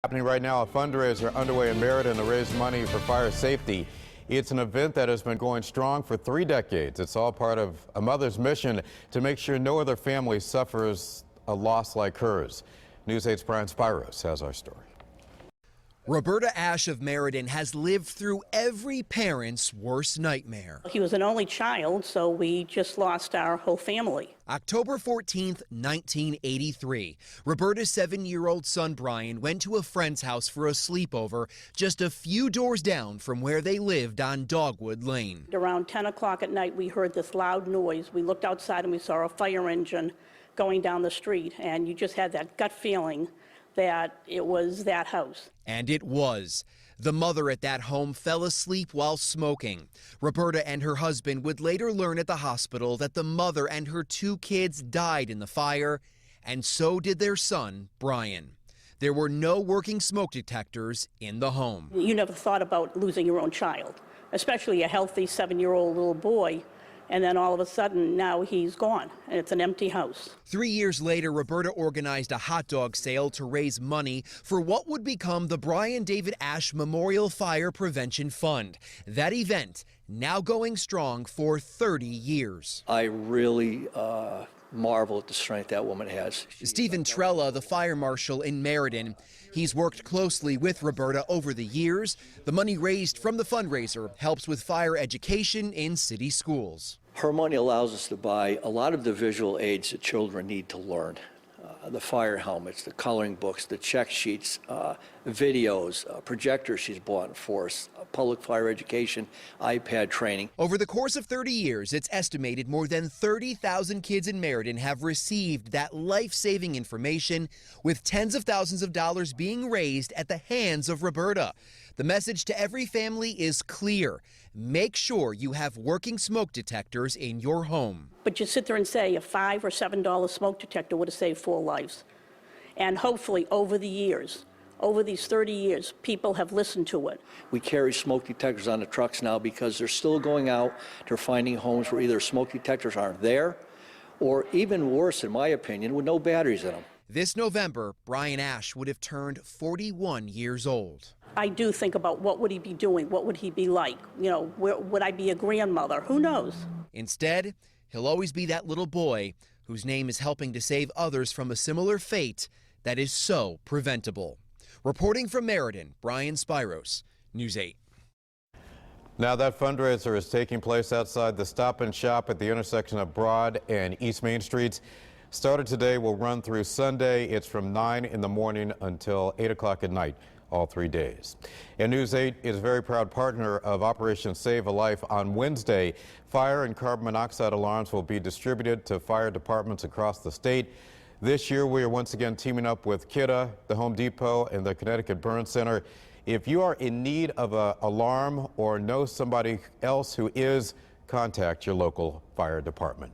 Happening right now, a fundraiser underway in Meriden to raise money for fire safety. It's an event that has been going strong for 3 decades. It's all part of a mother's mission to make sure no other family suffers a loss like hers. News 8's Brian Spiros has our story. Roberta Ash of Meriden has lived through every parent's worst nightmare. He was an only child, so we just lost our whole family. October 14th, 1983. Roberta's 7-year-old son Brian went to a friend's house for a sleepover just a few doors down from where they lived on Dogwood Lane. Around 10 o'clock at night, we heard this loud noise. We looked outside and we saw a fire engine going down the street, and you just had that gut feeling that it was that house. And it was. The mother at that home fell asleep while smoking. Roberta and her husband would later learn at the hospital that the mother and her 2 kids died in the fire, and so did their son, Brian. There were no working smoke detectors in the home. You never thought about losing your own child, especially a healthy 7-year-old little boy. And then all of a sudden, now he's gone, and it's an empty house. 3 years later, Roberta organized a hot dog sale to raise money for what would become the Brian David Ash Memorial Fire Prevention Fund. That event now going strong for 30 years. I really marvel at the strength that woman has. Stephen Trella, the fire marshal in Meriden, he's worked closely with Roberta over the years. The money raised from the fundraiser helps with fire education in city schools. Her money allows us to buy a lot of the visual aids that children need to learn. The fire helmets, the coloring books, the check sheets, videos, projectors she's bought for us, public fire education, iPad training. Over the course of 30 years, it's estimated more than 30,000 kids in Meriden have received that life-saving information, with tens of thousands of dollars being raised at the hands of Roberta. The message to every family is clear. Make sure you have working smoke detectors in your home. But you sit there and say a $5 or $7 smoke detector would have saved 4 lives. And hopefully over the years, over these 30 years, people have listened to it. We carry smoke detectors on the trucks now because they're still going out. They're finding homes where either smoke detectors aren't there, or even worse, in my opinion, with no batteries in them. This November, Brian Ash would have turned 41 years old. I do think about what would he be doing, what would he be like, you know, would I be a grandmother, who knows? Instead, he'll always be that little boy whose name is helping to save others from a similar fate that is so preventable. Reporting from Meriden, Brian Spiros, News 8. Now that fundraiser is taking place outside the Stop and Shop at the intersection of Broad and East Main Streets. Started today, will run through Sunday. It's from 9 in the morning until 8 o'clock at night, all 3 days. And News 8 is a very proud partner of Operation Save a Life. On Wednesday, fire and carbon monoxide alarms will be distributed to fire departments across the state. This year, we are once again teaming up with Kidda, the Home Depot, and the Connecticut Burn Center. If you are in need of an alarm or know somebody else who is, contact your local fire department.